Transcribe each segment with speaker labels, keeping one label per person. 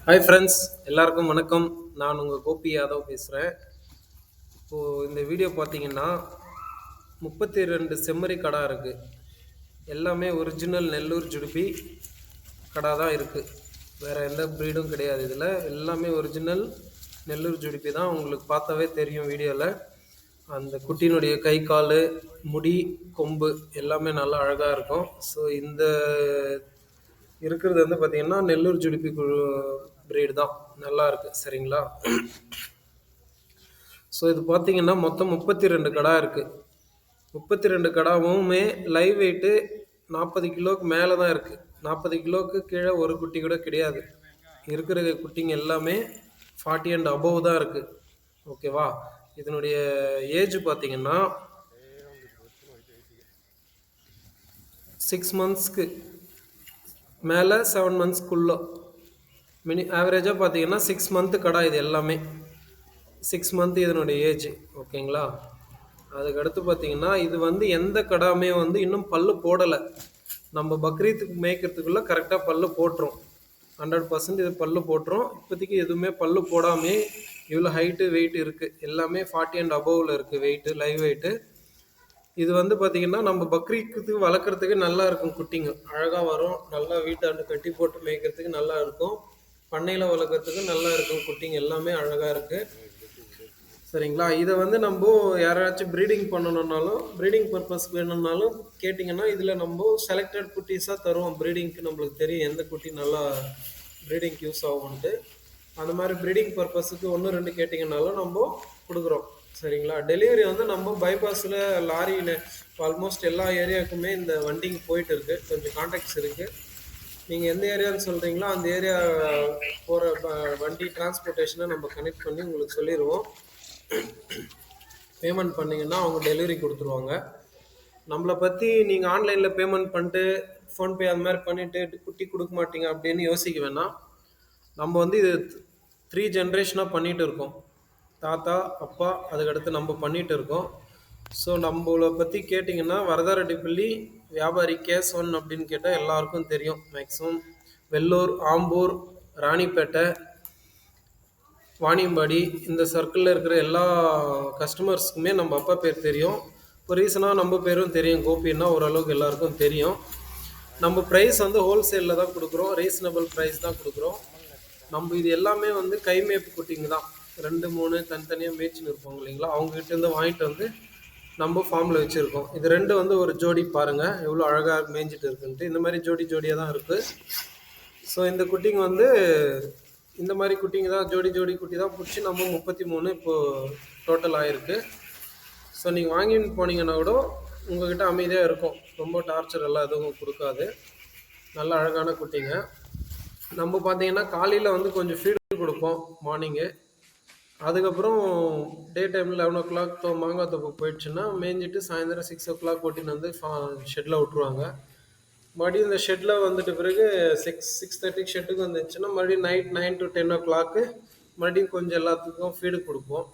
Speaker 1: Hi friends, எல்லாருக்கும் வணக்கம். நான் உங்கள் கோபி யாதவ் பேசுகிறேன். இப்போது இந்த வீடியோ பார்த்தீங்கன்னா 32 செம்மறி கடா இருக்குது. எல்லாமே ஒரிஜினல் நெல்லூர் ஜுடிப்பி கடா தான் இருக்குது. வேறு எந்த ப்ரீடும் கிடையாது. இதில் எல்லாமே ஒரிஜினல் நெல்லூர் ஜுடிப்பி தான். உங்களுக்கு பார்த்தாவே தெரியும் வீடியோவில். அந்த குட்டியினுடைய கை கால் முடி கொம்பு எல்லாமே நல்லா அழகாக இருக்கும். ஸோ இந்த இருக்கிறது வந்து பார்த்திங்கன்னா நெல்லூர் ஜுடிப்பி ப்ரீடு தான். நல்லா இருக்குது. சரிங்களா? ஸோ இது பார்த்தீங்கன்னா மொத்தம் 32 கடா இருக்குது. 32 கடாவுமே லைவ் வெயிட்டு 40 கிலோவுக்கு மேலே தான் இருக்குது. 40 கிலோவுக்கு கீழே ஒரு குட்டி கூட கிடையாது. இருக்கிற குட்டிங்க எல்லாமே 40 அண்ட் அபவ் தான் இருக்குது. ஓகேவா? இதனுடைய ஏஜ் பார்த்தீங்கன்னா 6 மந்த்ஸ்க்கு மேலே 7 மந்த்ஸ்க்குள்ளே ஆவரேஜாக பார்த்தீங்கன்னா 6 மந்த்து கடா. இது எல்லாமே 6 மந்த் இதனுடைய ஏஜ். ஓகேங்களா? அதுக்கடுத்து பார்த்தீங்கன்னா இது வந்து எந்த கடாமே வந்து இன்னும் பல்லு போடலை. நம்ம பக்ரீத்துக்கு மேய்க்கிறதுக்குள்ளே கரெக்டாக பல்லு போட்டுரும். 100% இது பல்லு போட்டுரும். இப்போதைக்கு எதுவுமே பல்லு போடாமே இவ்வளோ ஹைட்டு வெயிட் இருக்குது. எல்லாமே 40 அண்ட் அபவில் இருக்குது வெயிட்டு, லைவ் வெயிட்டு. இது வந்து பார்த்திங்கன்னா நம்ம பக்ரீத்துக்கு வளர்க்குறதுக்கு நல்லா இருக்கும். குட்டிங்க அழகாக வரும். நல்லா வீட்டாண்டு கட்டி போட்டு மேய்க்கிறதுக்கு நல்லா இருக்கும். பண்ணையில் வளர்க்குறதுக்கு நல்லா இருக்கும். குட்டிங்க எல்லாமே அழகாக இருக்குது. சரிங்களா? இதை வந்து நம்ம யாராச்சும் ப்ரீடிங் பண்ணணுன்னாலும், ப்ரீடிங் பர்பஸ்க்கு வேணும்னாலும் கேட்டிங்கன்னா இதில் நம்ம செலக்டட் குட்டீஸாக தருவோம். ப்ரீடிங்க்கு நம்மளுக்கு தெரியும் எந்த குட்டி நல்லா ப்ரீடிங்க்கு யூஸ் ஆகும்ன்ட்டு. அந்த மாதிரி ப்ரீடிங் பர்பஸுக்கு 1-2 கேட்டிங்கனாலும் நம்ம கொடுக்குறோம். சரிங்களா? டெலிவரி வந்து நம்ம பைபாஸில் லாரியில் ஆல்மோஸ்ட் எல்லா ஏரியாவுக்குமே இந்த வண்டிங்க போயிட்டு இருக்குது. கொஞ்சம் கான்டாக்ட்ஸ் இருக்குது. நீங்கள் எந்த ஏரியான்னு சொல்கிறீங்களோ அந்த ஏரியா போகிற வண்டி டிரான்ஸ்போர்ட்டேஷனை நம்ம கனெக்ட் பண்ணி உங்களுக்கு சொல்லிடுவோம். பேமெண்ட் பண்ணிங்கன்னா அவங்க டெலிவரி கொடுத்துருவாங்க. நம்மளை பற்றி நீங்கள் ஆன்லைனில் பேமெண்ட் பண்ணிட்டு ஃபோன்பே அந்த மாதிரி பண்ணிவிட்டு குட்டி கொடுக்க மாட்டீங்க அப்படின்னு யோசிக்க வேணாம். நம்ம வந்து இது 3 ஜென்ரேஷனாக பண்ணிகிட்டு இருக்கோம். தாத்தா, அப்பா, அதுக்கடுத்து நம்ம பண்ணிகிட்டு இருக்கோம். ஸோ நம்மளை பற்றி கேட்டிங்கன்னா வரதாரெட்டிப்பள்ளி வியாபாரி கேஸ்1 அப்படின்னு கேட்டால் எல்லாருக்கும் தெரியும். மேக்ஸிமம் வெள்ளூர், ஆம்பூர், ராணிப்பேட்டை, வாணியம்பாடி இந்த சர்க்கிளில் இருக்கிற எல்லா கஸ்டமர்ஸுக்குமே நம்ம அப்பா பேர் தெரியும். இப்போ ரீசனாக நம்ம பேரும் தெரியும். கோபின்னா ஓரளவுக்கு எல்லாருக்கும் தெரியும். நம்ம ப்ரைஸ் வந்து ஹோல்சேலில் தான் கொடுக்குறோம். ரீசனபிள் ப்ரைஸ் தான் கொடுக்குறோம். நம்ம இது எல்லாமே வந்து கைமேப்பு குட்டிங்க தான். 2-3 தனித்தனியாக மேய்ச்சின்னு இருப்பாங்க இல்லைங்களா? அவங்ககிட்டேருந்து வாங்கிட்டு வந்து நம்ம ஃபார்மில் வச்சுருக்கோம். இது 2 வந்து ஒரு ஜோடி பாருங்கள் எவ்வளோ அழகாக மேய்ஞ்சிட்டு இருக்குன்ட்டு. இந்த மாதிரி ஜோடியாக தான் இருக்குது. ஸோ இந்த குட்டிங்க வந்து இந்த மாதிரி குட்டிங்க தான் ஜோடி குட்டி தான் பிடிச்சி நம்ம 33 இப்போது டோட்டல் ஆகிருக்கு. ஸோ நீங்கள் வாங்கின்னு போனீங்கன்னா கூட உங்கள்கிட்ட அமைதியாக இருக்கும். ரொம்ப டார்ச்சர் எல்லாம் எதுவும் கொடுக்காது. நல்ல அழகான குட்டிங்க. நம்ம பார்த்தீங்கன்னா காலையில் வந்து கொஞ்சம் ஃபீடு கொடுப்போம் மார்னிங்கு. அதுக்கப்புறம் டே டைமில் 11 ஓ கிளாக் மாங்காய் தோப்பு போயிடுச்சுன்னா மேய்ஞ்சிட்டு சாயந்தரம் 6 ஓ கிளாக் ஓட்டின்னு வந்து ஷெட்டில் விட்ருவாங்க. மறுபடியும் இந்த ஷெட்டில் வந்துட்டு பிறகு 6:30 ஷெட்டுக்கு வந்துச்சுன்னா மறுபடியும் நைட் 9 to 10 ஓ கிளாக்கு மறுபடியும் கொஞ்சம் எல்லாத்துக்கும் ஃபீடு கொடுப்போம்.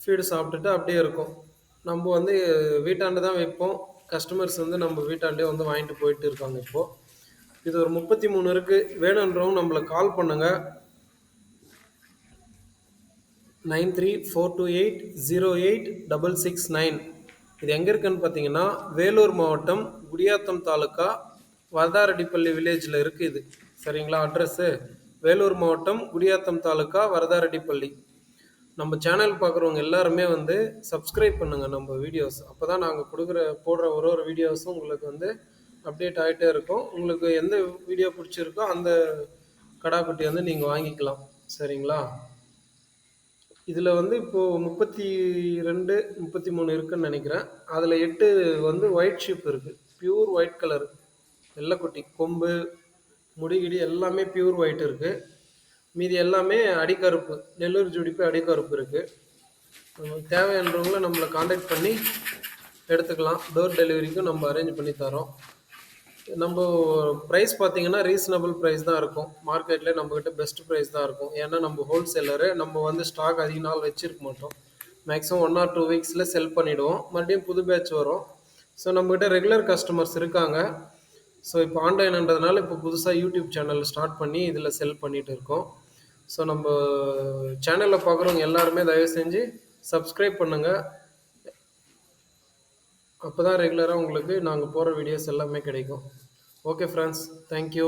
Speaker 1: ஃபீடு சாப்பிட்டுட்டு அப்படியே இருக்கும். நம்ம வந்து வீட்டாண்டு தான் வைப்போம். கஸ்டமர்ஸ் வந்து நம்ம வீட்டாண்டே வந்து வாங்கிட்டு போயிட்டு இருக்காங்க. இப்போது இது ஒரு 33 இருக்குது. வேணுன்றவங்க நம்மளை கால் பண்ணுங்கள். 9342808669. இது எங்கே இருக்குன்னு பார்த்தீங்கன்னா வேலூர் மாவட்டம் குடியாத்தம் தாலுக்கா வரதாரெட்டிப்பள்ளி வில்லேஜில் இருக்குது இது. சரிங்களா? அட்ரஸ்ஸு வேலூர் மாவட்டம் குடியாத்தம் தாலுக்கா வரதாரெட்டிப்பள்ளி. நம்ம சேனல் பார்க்குறவங்க எல்லாருமே வந்து சப்ஸ்கிரைப் பண்ணுங்கள் நம்ம வீடியோஸ். அப்போ தான் நாங்கள் போடுற ஒரு வீடியோஸும் உங்களுக்கு வந்து அப்டேட் ஆகிட்டே இருக்கும். உங்களுக்கு எந்த வீடியோ பிடிச்சிருக்கோ அந்த கடாக்குட்டி வந்து நீங்கள் வாங்கிக்கலாம். சரிங்களா? இதில் வந்து இப்போது 32 33 இருக்குதுன்னு நினைக்கிறேன். அதில் 8 வந்து ஒயிட் ஷீப் இருக்குது. பியூர் ஒயிட் கலர் வெள்ளைக்குட்டி. கொம்பு முடிகிடி எல்லாமே பியூர் ஒயிட் இருக்குது. மீதி எல்லாமே அடிக்கருப்பு நெல்லூர் ஜுடிப்பி அடிக்கருப்பு இருக்குது. நமக்கு தேவையானவங்கள நம்மளை காண்டாக்ட் பண்ணி எடுத்துக்கலாம். டோர் டெலிவரிக்கும் நம்ம அரேஞ்ச் பண்ணி தரோம். நம்ம ப்ரைஸ் பார்த்தீங்கன்னா ரீசனபிள் ப்ரைஸ் தான் இருக்கும். மார்க்கெட்டில் நம்மக்கிட்ட பெஸ்ட் ப்ரைஸ் தான் இருக்கும். ஏன்னா நம்ம ஹோல்சேலரு. நம்ம வந்து ஸ்டாக் அதிக நாள் வச்சுருக்க மாட்டோம். மேக்ஸிமம் 1 or 2 வீக்ஸில் செல் பண்ணிவிடுவோம். மறுபடியும் புது பேட்ச் வரும். ஸோ நம்மக்கிட்ட ரெகுலர் கஸ்டமர்ஸ் இருக்காங்க. ஸோ இப்போ ஆன்லைன்ன்றதுனால இப்போ புதுசாக யூடியூப் சேனல் ஸ்டார்ட் பண்ணி இதில் செல் பண்ணிட்டு இருக்கோம். ஸோ நம்ம சேனலில் பார்க்குறவங்க எல்லாருமே தயவு செஞ்சு சப்ஸ்கிரைப் பண்ணுங்கள். அப்போ தான் ரெகுலராக உங்களுக்கு நாங்கள் போகிற வீடியோஸ் எல்லாமே கிடைக்கும். Okay friends, thank you.